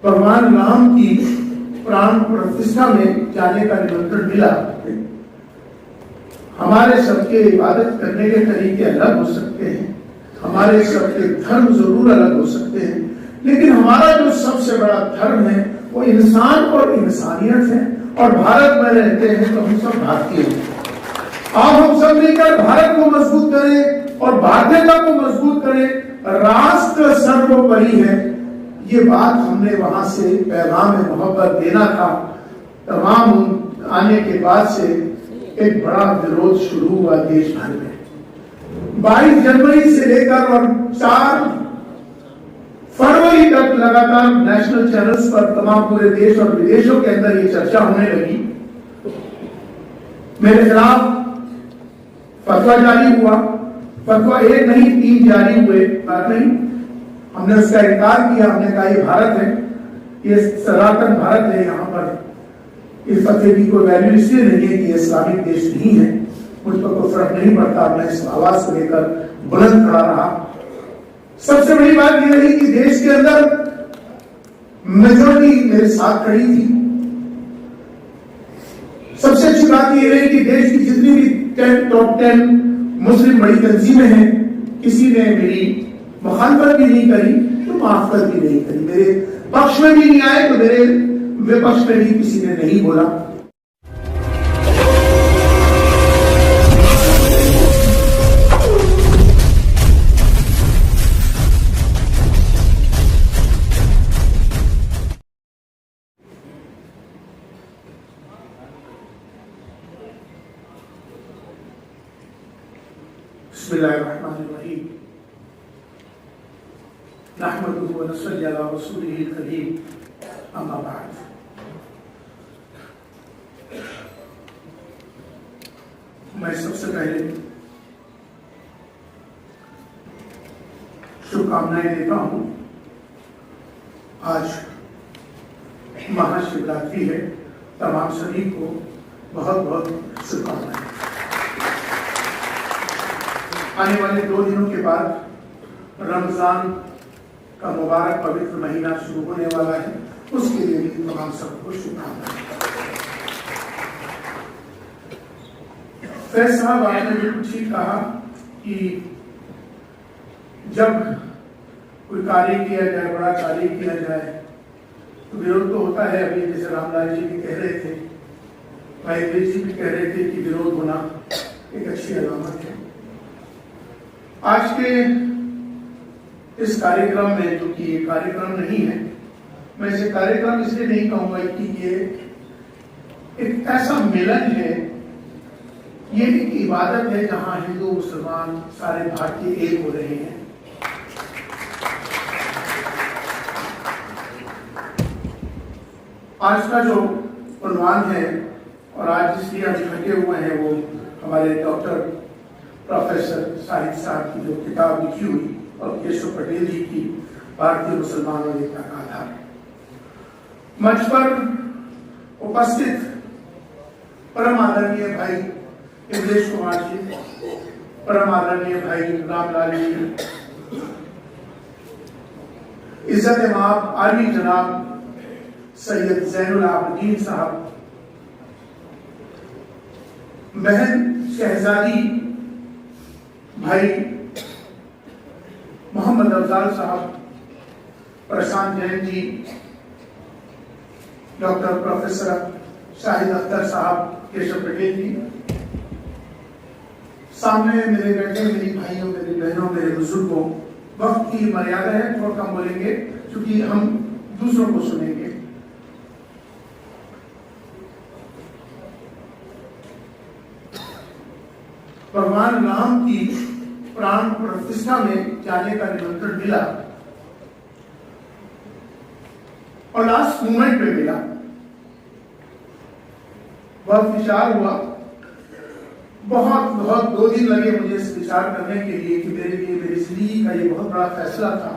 भगवान राम की प्राण प्रतिष्ठा में जाने का निमंत्रण मिला। हमारे सबके इबादत करने के तरीके अलग हो सकते हैं, हमारे सबके धर्म जरूर अलग हो सकते हैं, लेकिन हमारा जो सबसे बड़ा धर्म है वो इंसान और इंसानियत है। और भारत में रहते हैं तो हम सब भारतीय हैं। आप हम सब मिलकर भारत को मजबूत करें और भारतीयता को मजबूत करें। राष्ट्र सर्वोपरि है, ये बात हमने वहां से पैगाम मोहब्बत देना था। तमाम आने के बाद से एक बड़ा विरोध शुरू हुआ देश भर में। 22 जनवरी से लेकर और 4 फरवरी तक लगातार नेशनल चैनल्स पर तमाम पूरे देश और विदेशों के अंदर ये चर्चा होने लगी। मेरे खिलाफ फतवा जारी हुआ। फतवा 1 नहीं 3 जारी हुए। बात नहीं, हमने उसका इनकार किया। हमने कहा ये भारत है, ये सनातन भारत है, यहाँ पर इस फतवे की कोई वैल्यू इसलिए नहीं है कि ये इस्लामिक देश नहीं है। मुझ पर कोई फर्क नहीं पड़ता। मैं इस आवाज को लेकर बुलंद खड़ा रहा। सबसे बड़ी बात यह रही कि देश के अंदर मेजोरिटी मेरे साथ खड़ी थी। सबसे अच्छी बात यह रही कि देश की जितनी भी टॉप 10 मुस्लिम बड़ी तंजीमें हैं, किसी ने मेरी मुखालफत भी नहीं करी तो मुआफकत भी नहीं करी। मेरे पक्ष में भी नहीं आए तो मेरे विपक्ष में भी किसी ने नहीं बोला। बिस्मिल्लाहिर्रहमानिर्रहीम। नहमदुहु व नसल्ली अला रसूलिहिल करीम। अम्मा बाद। मैं सबसे पहले शुभकामनाएं देता हूं। आज महाशिवरात्रि है। तमाम सभी को बहुत बहुत शुभकामनाएं। आने वाले 2 दिनों के बाद रमजान का मुबारक पवित्र महीना शुरू होने वाला है, उसके लिए भी तमाम सबको शुभकामनाएं। फैज साहब, आपने बिल्कुल ठीक कहा कि जब कोई कार्य किया जाए, बड़ा कार्य किया जाए तो विरोध तो होता है। अभी जैसे रामलाल जी भी कह रहे थे, भाई जी भी कह रहे थे कि विरोध होना एक अच्छी अलामत है। आज के इस कार्यक्रम में, जो कि ये कार्यक्रम नहीं है, मैं इसे कार्यक्रम इसलिए नहीं कहूंगा कि ये एक ऐसा मिलन है, ये एक इबादत है जहां हिंदू मुसलमान सारे भारतीय एक हो रहे हैं। आज का जो उन्वान है और आज जिसलिए हम इकट्ठे हुए हैं वो हमारे डॉक्टर प्रोफेसर शाहिद साहब की जो किताब लिखी हुई और केशव पटेल जी की भारतीय मुसलमानों एकता का आधार। मंच पर उपस्थित परम आदरणीय भाई इंद्रेश कुमार जी, परम आदरणीय भाई रामलाल जी, इज्जत माप आली जनाब सैयद जैनुल आबदीन साहब, बहन शहजादी भाई मोहम्मद अफजाल साहब, प्रशांत जैन जी, डॉक्टर प्रोफेसर शाहिद अख्तर साहब, केशव पटेल जी, सामने मेरे बैठे मेरी भाइयों, मेरी बहनों, मेरे बुजुर्गों, वक्त की मर्यादा है, थोड़ा कम बोलेंगे क्योंकि हम दूसरों को सुनेंगे। भगवान राम की प्राण प्रतिष्ठा में जाने का निमंत्रण मिला और लास्ट मोमेंट पे मिला। बहुत विचार हुआ, बहुत 2 दिन लगे मुझे इस विचार करने के लिए कि मेरे लिए मेरी जिंदगी का ये बहुत बड़ा फैसला था।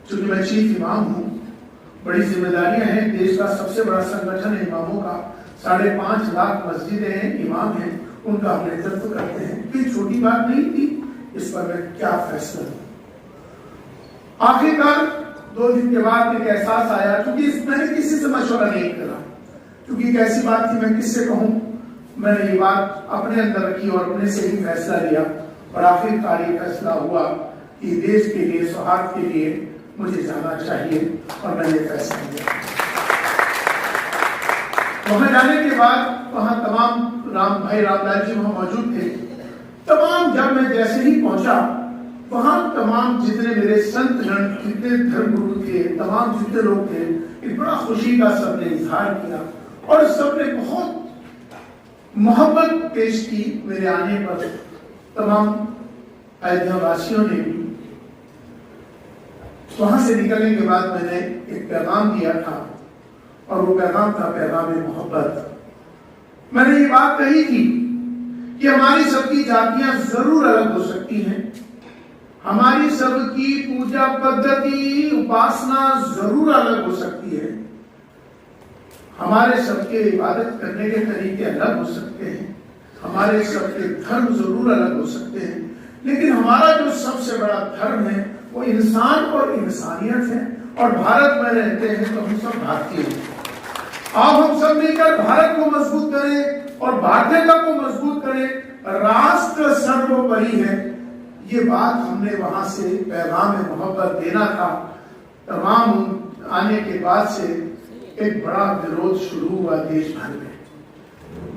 क्योंकि मैं चीफ इमाम हूँ, बड़ी जिम्मेदारियां हैं। देश का सबसे बड़ा संगठन है इमामों का, 5.5 लाख मस्जिदें हैं, इमाम हैं, उनका हम नेतृत्व करते हैं। ये छोटी बात नहीं थी, इस पर मैं क्या फैसला लूं। आखिरकार 2 दिन के बाद एक एहसास आया, क्योंकि मैंने किसी से मशवरा नहीं करा, क्योंकि एक ऐसी बात थी मैं किससे कहूं। मैंने ये बात अपने अंदर रखी और अपने से ही फैसला लिया, और आखिरकार ये फैसला हुआ कि देश के लिए, सौहार्द के लिए मुझे जाना चाहिए, और मैंने फैसला लिया। वहां जाने के बाद वहां तमाम भाई रामलाल जी वहां मौजूद थे। तमाम, जब मैं जैसे ही पहुंचा वहां तमाम जितने मेरे संत जन, जितने धर्मगुरु थे, तमाम जितने लोग थे, एक बड़ा खुशी का सबने इजहार किया और सबने बहुत मोहब्बत पेश की मेरे आने पर। तमाम अयोध्या वासियों ने भी। वहां से निकलने के बाद मैंने एक पैगाम दिया था, और वो पैगाम था पैगाम मोहब्बत। मैंने ये बात कही थी कि हमारी सबकी जातियां जरूर अलग हो सकती हैं, हमारी सबकी पूजा पद्धति, उपासना जरूर अलग हो सकती है, हमारे सबके इबादत करने के तरीके अलग हो सकते हैं, हमारे सबके धर्म जरूर अलग हो सकते हैं, लेकिन हमारा जो सबसे बड़ा धर्म है वो इंसान और इंसानियत है। और भारत में रहते हैं तो हम सब भारतीय हैं। अब हम सब मिलकर भारत को मजबूत करें और भारतीयता को मजबूत करें। राष्ट्र सर्वोपरि है, ये बात हमने वहां से पैगाम मोहब्बत देना था। तमाम आने के बाद से एक बड़ा विरोध शुरू हुआ देश भर में।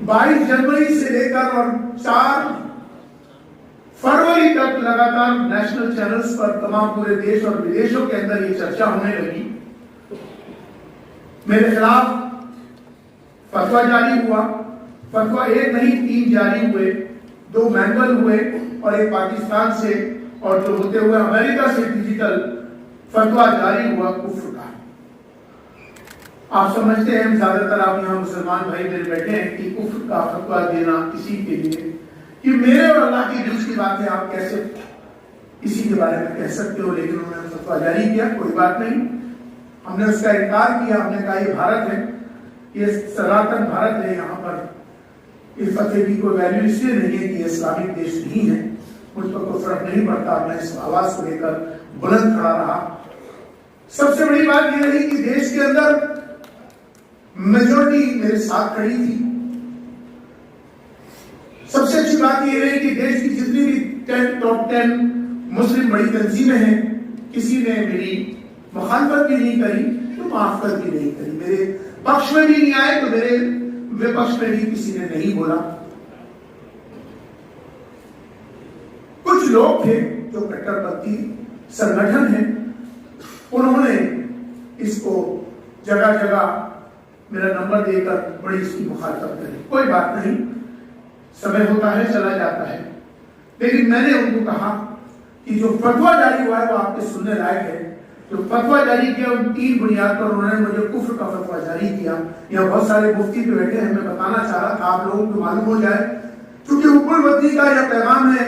22 जनवरी से लेकर और 4 फरवरी तक लगातार नेशनल चैनल्स पर तमाम पूरे देश और विदेशों के अंदर ये चर्चा होने लगी। मेरे खिलाफ फतवा जारी हुआ। फतवा 1 नहीं 3 जारी हुए, 2 मैनुअल हुए, और एक पाकिस्तान से और जो होते हुए अमेरिका से डिजिटल फतवा जारी हुआ कुफ्र का। आप समझते हैं, ज्यादातर आप यहाँ मुसलमान भाई मेरे बैठे हैं, कि कुफ्र का फतवा देना किसी के लिए, कि मेरे और अल्लाह के बीच की बात है, आप कैसे इसी के बारे में कह सकते हो। लेकिन उन्होंने फतवा जारी किया, कोई बात नहीं, हमने उसका इनकार किया। हमने कहा ये भारत है, ये सनातन भारत है, यहाँ पर इस फतवे की कोई वैल्यू इसलिए नहीं है कि ये इस्लामिक देश नहीं है, मुझ पर कोई फर्क नहीं पड़ता। मैं इस आवाज को लेकर बुलंद खड़ा रहा। सबसे बड़ी बात यह रही कि देश के अंदर मेजोरिटी मेरे साथ खड़ी थी। सबसे अच्छी बात यह रही कि देश की जितनी भी टॉप 10 मुस्लिम बड़ी तंजीमें हैं, किसी ने मेरी मुखालफत भी नहीं करी तो मुआफकत भी नहीं करी। मेरे पक्ष में भी नहीं आए तो मेरे विपक्ष में भी किसी ने नहीं बोला। कुछ लोग थे जो कट्टरपंथी संगठन है, उन्होंने इसको जगह जगह मेरा नंबर देकर बड़ी इसकी मुखालफत करी। कोई बात नहीं, समय होता है, चला जाता है। लेकिन मैंने उनको कहा कि जो फतवा जारी हुआ है वो आपके सुनने लायक है। जो फतवा जारी किया उन 3 बुनियाद पर उन्होंने मुझे कुफ्र का फतवा जारी किया। यहाँ बहुत सारे मुफ्ती पे बैठे हैं, मैं बताना चाह रहा था आप लोगों को मालूम हो जाए, क्योंकि उपलब्धि का यह पैगाम है,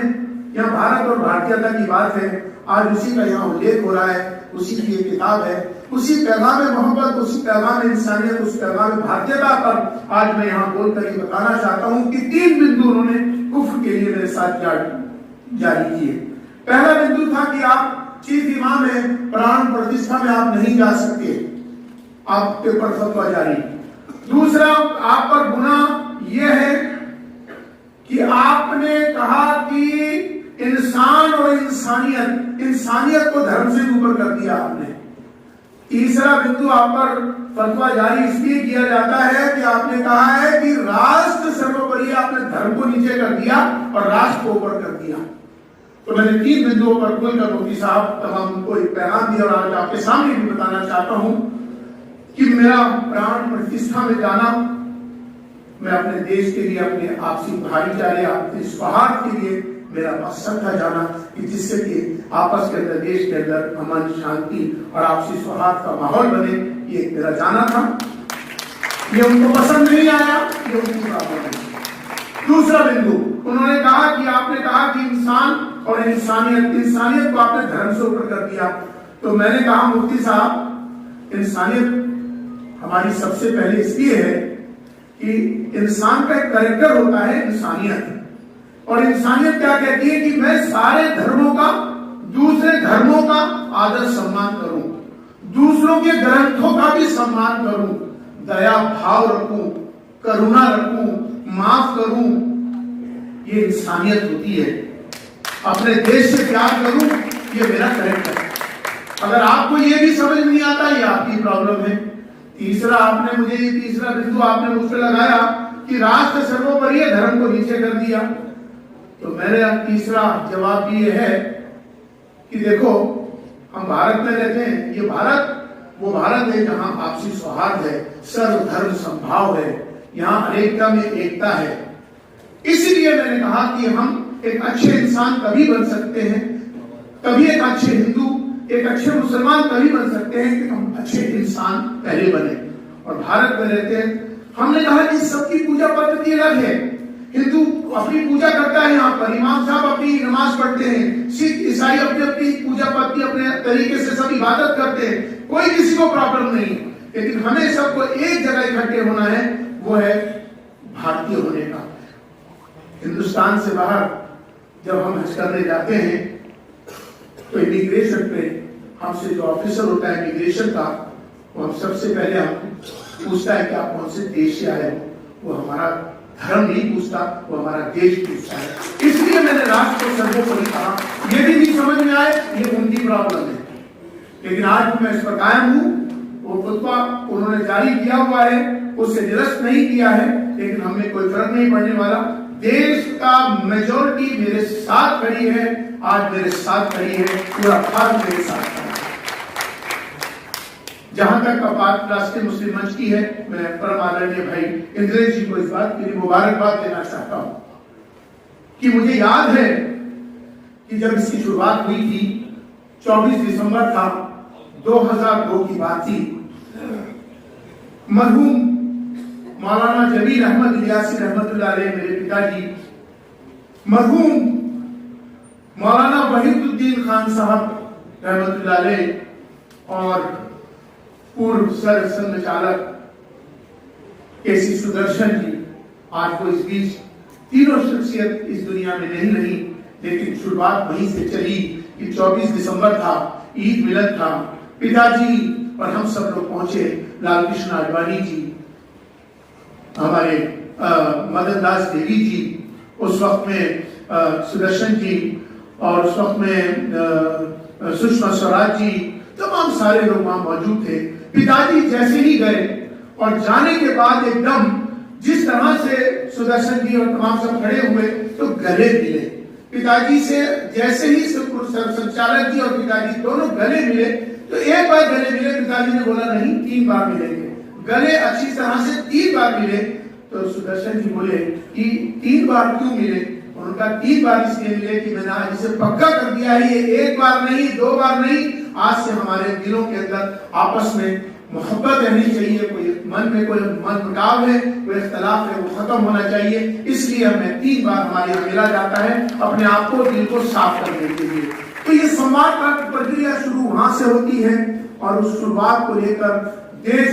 यहाँ भारत और भारतीयता की बात है। आज उसी का यहाँ उल्लेख हो रहा है, उसी की ये किताब है, उसी पैगाम मोहब्बत, उसी पैगाम इंसानियत, उस पैगाम भारतीयता पर आज मैं यहाँ बोलकर ये बताना चाहता हूँ कि 3 बिंदु उन्होंने कुफ्र के लिए मेरे साथ जारी किए। पहला बिंदु था कि आप चीफ इमाम है, प्राण प्रतिष्ठा में आप नहीं जा सकते, आपके ऊपर फतवा जारी। दूसरा, आप पर गुनाह यह है कि आपने कहा कि इंसान और इंसानियत को धर्म से ऊपर कर दिया आपने। तीसरा बिंदु, आप पर फतवा जारी इसलिए किया जाता है कि आपने कहा है कि राष्ट्र सर्वोपरि, आपने धर्म को नीचे कर दिया और राष्ट्र को ऊपर कर दिया। तो मैंने 3 बिंदुओं पर खुलकर मुफ्ती साहब तमाम को एक पैगाम दिया, और आज आपके सामने भी बताना चाहता हूं कि मेरा प्राण प्रतिष्ठा में जाना, मैं अपने देश के लिए, अपने आपसी भाईचारे, आपसी सौहार्द के लिए मेरा मकसद था जाना, कि जिससे कि आपस के अंदर, देश के अंदर अमन, शांति और आपसी सौहार्द का माहौल बने, ये मेरा जाना था। ये उनको पसंद नहीं आया, ये उनकी प्रॉब्लम है। दूसरा बिंदु, उन्होंने कहा कि आपने कहा कि इंसान और इंसानियत को आपने धर्म से ऊपर कर दिया। तो मैंने कहा मुफ्ती साहब, इंसानियत हमारी सबसे पहले इसलिए है कि इंसान का एक कैरेक्टर होता है इंसानियत, और इंसानियत क्या कहती है कि मैं सारे धर्मों का, दूसरे धर्मों का आदर सम्मान करूं, दूसरों के ग्रंथों का भी सम्मान करूं, दया भाव रखूं, करुणा रखूं, माफ करूं, ये इंसानियत होती है। अपने देश से प्यार करूं, ये मेरा कैरेक्टर है। अगर आपको ये भी समझ नहीं आता, ये आपकी प्रॉब्लम है। तीसरा बिंदु आपने मुझ पर लगाया कि राष्ट्र सर्वोपरि है, धर्म को नीचे कर दिया। तो मेरा तीसरा जवाब ये है कि देखो, हम भारत में रहते हैं। ये भारत वो भारत है जहां आपसी सौहार्द है, सर्वधर्म संभाव है, यहाँ अनेकता में एकता है। इसीलिए मैंने कहा कि हम एक अच्छे इंसान तभी बन सकते हैं, तभी एक अच्छे हिंदू, एक अच्छे मुसलमान तभी बन सकते हैं कि हम अच्छे इंसान पहले बने। और भारत में रहते हैं, हमने कहा कि सबकी पूजा पद्धति अलग है। हिंदू अपनी पूजा करता है, यहाँ पर इमाम साहब अपनी नमाज पढ़ते हैं, सिख ईसाई अपनी अपनी पूजा पद्धति अपने तरीके से सब इबादत करते हैं, कोई किसी को प्रॉब्लम नहीं। लेकिन हमें सबको एक जगह इकट्ठे होना है, वो है भारतीय होने का। हिंदुस्तान से बाहर जब हम हज करने जाते हैं तो इमिग्रेशन पे हमसे जो ऑफिसर होता है इमिग्रेशन का, वो हम सबसे पहले हम पूछता है कि आप कौन से देश से आए हो। वो हमारा धर्म नहीं पूछता, वो हमारा देश पूछता है। इसलिए मैंने राष्ट्र को सर्वोपरि कहा। ये भी नहीं समझ में आए, ये उनकी प्रॉब्लम है, लेकिन आज मैं इस पर कायम हूं। वो खुतबा उन्होंने जारी किया हुआ है, उसे निरस्त नहीं किया है, लेकिन हमें कोई फर्क नहीं पड़ने वाला। देश का मेजोरिटी मेरे साथ खड़ी है, आज मेरे साथ खड़ी है, पूरा भारत मेरे साथ खड़ा है। जहां तक बात राष्ट्रीय मुस्लिम मंच की है, मैं परम आदरणीय भाई इंद्रेश जी को इस बात के लिए मुबारकबाद देना चाहता हूं कि मुझे याद है कि जब इसकी शुरुआत हुई थी, 24 दिसंबर था, 2002 की बात थी। मरहूम मौलाना जमील अहमद इलियासी रहमतुल्लाह अलैह मेरे पिताजी, मरहूम मौलाना वहीदुद्दीन खान साहब रहमतुल्लाह अलैह और पूर्व सर संचालक केसी सुदर्शन जी, आज वो इस बीच तीनों शख्सियत इस दुनिया में नहीं रही, लेकिन शुरुआत वहीं से चली कि 24 दिसंबर था, ईद मिलन था। पिताजी और हम सब लोग पहुंचे, लाल कृष्ण आडवाणी जी, हमारे मदन दास देवी जी, उस वक्त में सुदर्शन जी, और उस वक्त में सुषमा स्वराज जी, तमाम सारे लोग वहां मौजूद थे। पिताजी जैसे ही गए और जाने के बाद एकदम जिस तरह से सुदर्शन जी और तमाम सब खड़े हुए तो गले मिले। पिताजी से जैसे ही संचालक जी और पिताजी दोनों गले मिले तो एक बार गले मिले, पिताजी ने बोला नहीं 3 बार मिलेंगे। गले अच्छी तरह से 3 बार मिले तो सुदर्शन जी बोले कि 3 बार क्यों मिले? उनका 3 बार इसलिए मिले कि मैंने आज इसे पक्का कर दिया है, ये 1 बार नहीं 2 बार नहीं, आज से हमारे दिलों के अंदर आपस में मोहब्बत रहनी चाहिए। कोई मन में कोई मन मुटाव है, कोई इख्तलाफ है, वो खत्म होना चाहिए। इसलिए हमें 3 बार हमारे यहाँ मिला जाता है अपने आप को, दिल को साफ करने के लिए। तो ये संवाद का प्रक्रिया शुरू वहां से होती है और उस शुरुआत को लेकर देश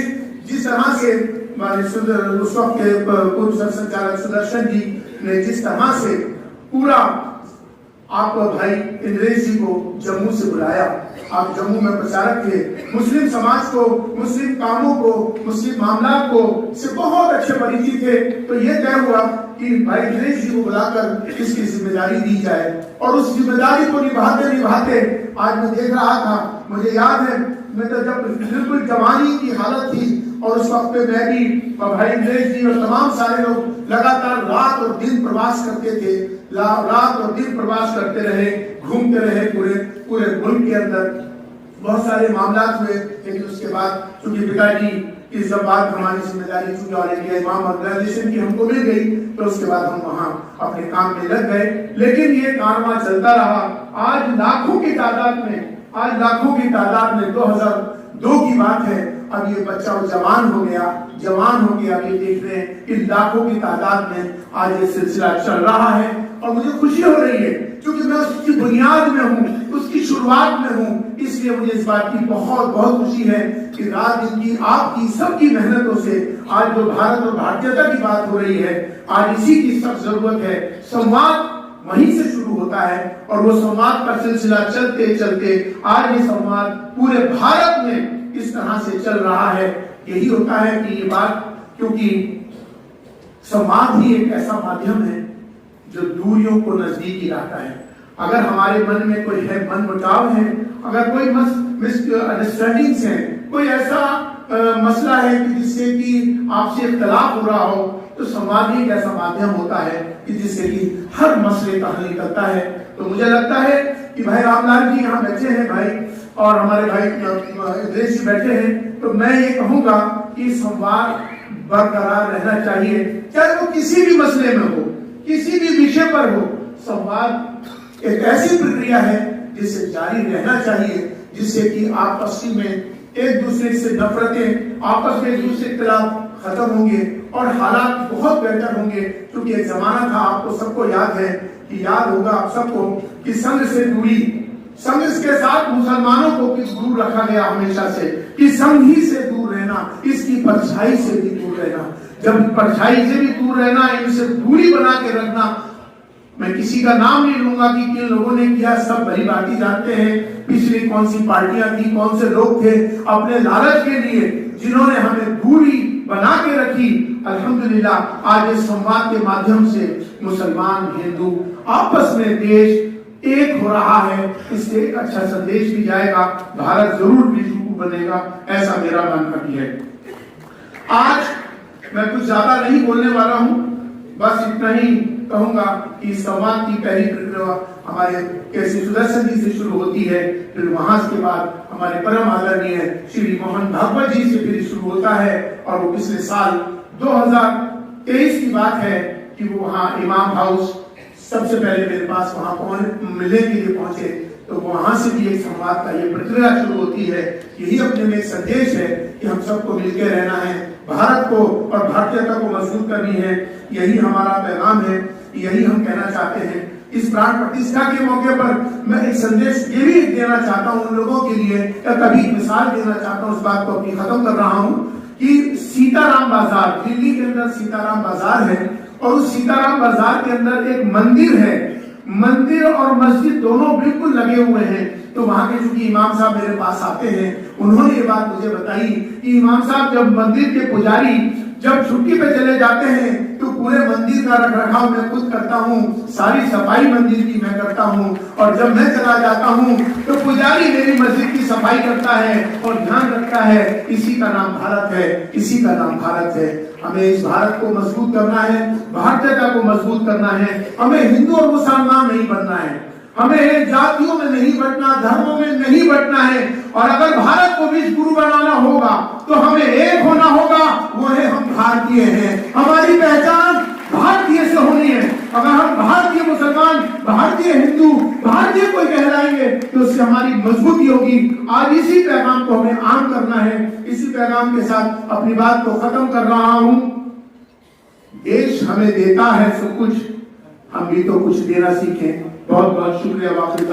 जिस तरह से उस वक्त के पूर्व संचालक सुदर्शन जी ने जिस तरह से पूरा आप भाई इंद्रेश जी को जम्मू से बुलाया, आप जम्मू में प्रचारक थे, मुस्लिम समाज को, मुस्लिम कामों को, मुस्लिम मामला को से बहुत अच्छे परिचित थे। तो ये तय हुआ कि भाई इंद्रेश जी को बुलाकर इसकी जिम्मेदारी दी जाए और उस जिम्मेदारी को निभाते निभाते आज मैं देख रहा था, मुझे याद है मैं तो जब बिल्कुल जवानी की हालत थी और उस वक्त पे मैं भी भाई इंद्रेश जी और तमाम सारे लोग लगातार रात और दिन प्रवास करते थे, रात और दिन प्रवास करते रहे, घूमते रहे पूरे मुल्क के अंदर। बहुत सारे मामला हुए, लेकिन उसके बाद चूंकि पिताजी की जब बात हमारी जिम्मेदारी चूंकि ऑल इंडिया इमाम ऑर्गेनाइजेशन की हमको मिल गई तो उसके बाद हम वहाँ अपने काम में लग गए। लेकिन ये कारवां चलता रहा। आज लाखों की तादाद में 2002 की बात है, अब ये बच्चा जवान हो गया। अब ये देख रहे हैं कि लाखों की तादाद में आज ये सिलसिला चल रहा है और मुझे खुशी हो रही है क्योंकि मैं उसकी बुनियाद में हूँ, उसकी शुरुआत में हूँ। इसलिए मुझे इस बात की बहुत खुशी है कि रात की आपकी सबकी मेहनतों से आज जो भारत और भारतीयता की बात हो रही है, आज इसी की सख्त जरूरत है। संवाद वहीं से शुरू होता है और वो संवाद का सिलसिला चलते चलते आज ये संवाद पूरे भारत में इस तरह से चल रहा है। यही होता है कि ये बात, क्योंकि संवाद ही एक ऐसा माध्यम है जो दूरियों को नजदीक लाता है। अगर हमारे मन में कोई है मनमुटाव है, अगर कोई मिसअंडरस्टैंडिंग्स है, कोई ऐसा मसला है कि जिससे कि आपसे इख्तलाफ हो रहा हो, तो संवाद ही एक ऐसा माध्यम होता है कि जिससे कि हर मसले का हल निकलता है। तो मुझे लगता है कि भाई रामलाल जी यहाँ बैठे हैं भाई, और हमारे भाई इद्रीस जी बैठे हैं, तो मैं ये कहूंगा कि संवाद बरकरार रहना चाहिए, चाहे वो किसी भी मसले में हो, किसी भी विषय पर हो। संवाद एक ऐसी प्रक्रिया है जिसे जारी रहना चाहिए, जिससे कि आपस में एक दूसरे से नफरतें, आपस में एक दूसरे के खिलाफ खत्म होंगे और हालात बहुत बेहतर होंगे। क्योंकि एक जमाना था, आपको सबको याद है, कि याद होगा आप सबको, कि संघ से दूरी, संघ के साथ मुसलमानों को किस दूर रखा गया हमेशा से, कि संघ ही से दूर रहना, इसकी परछाई से भी दूर रहना। जब परछाई से भी दूर रहना, इनसे दूरी बना के रखना। मैं किसी का नाम नहीं लूंगा कि किन लोगों ने किया, सब भली भांति जानते हैं पिछली कौन सी पार्टियां थी, कौन से लोग थे अपने लालच के लिए जिन्होंने हमें दूरी बना के रखी। अल्हम्दुलिल्लाह आज इस संवाद के माध्यम से मुसलमान हिंदू आपस में देश एक हो रहा है। इससे एक अच्छा संदेश भी जाएगा, भारत जरूर विश्व बनेगा, ऐसा मेरा मानना भी है। आज मैं कुछ ज्यादा नहीं बोलने वाला हूं, बस इतना ही कहूंगा कि संवाद की पहली प्रक्रिया हमारे केसी सुदर्शन जी से शुरू होती है, फिर वहां के बाद हमारे परम आदरणीय श्री मोहन भागवत जी से फिर शुरू होता है। और वो पिछले साल 2023 की बात है कि वो वहाँ इमाम हाउस सबसे पहले मेरे पास वहां मिलने के लिए पहुंचे। तो वहां से भी एक संवाद का ये प्रक्रिया शुरू होती है। यही अपने में एक संदेश है कि हम सबको मिलकर रहना है, भारत को और भारतीयता को मजबूत करनी है। यही हमारा पैगाम है, यही हम कहना चाहते हैं। इस प्राण प्रतिष्ठा के मौके पर मैं एक संदेश ये भी देना चाहता हूँ उन लोगों के लिए, या कभी मिसाल देना चाहता हूँ, इस बात को अपनी खत्म कर रहा हूँ, कि सीताराम बाजार, दिल्ली के अंदर सीताराम बाजार है, और उस सीताराम बाजार के अंदर एक मंदिर है। मंदिर और मस्जिद दोनों बिल्कुल लगे हुए हैं। तो वहां के चूंकि इमाम साहब मेरे पास आते हैं, उन्होंने ये बात मुझे बताई कि इमाम साहब जब मंदिर के पुजारी जब छुट्टी पे चले जाते हैं तो पूरे मंदिर का रखरखाव मैं खुद करता हूँ, सारी सफाई मंदिर की मैं करता हूँ, और जब मैं चला जाता हूँ तो पुजारी मेरी मस्जिद की सफाई करता है और ध्यान रखता है। इसी का नाम भारत है, इसी का नाम भारत है। हमें इस भारत को मजबूत करना है, भारतीयता को मजबूत करना है। हमें हिंदू और मुसलमान नहीं बनना है, हमें जातियों में नहीं बंटना, धर्मों में नहीं बंटना है। और अगर भारत को विश्व गुरु बनाना होगा तो हमें एक होना होगा, वो है हम भारतीय हैं। हमारी पहचान भारतीय से होनी है। अगर हम भारतीय मुसलमान, भारतीय हिंदू, भारतीय कोई कहलाएंगे तो उससे हमारी मजबूती होगी। आज इसी पैगाम को हमें आम करना है। इसी पैगाम के साथ अपनी बात को खत्म कर रहा हूं। देश हमें देता है सब कुछ, हम भी तो कुछ देना सीखें। बहुत बहुत शुक्रिया। वाक़ई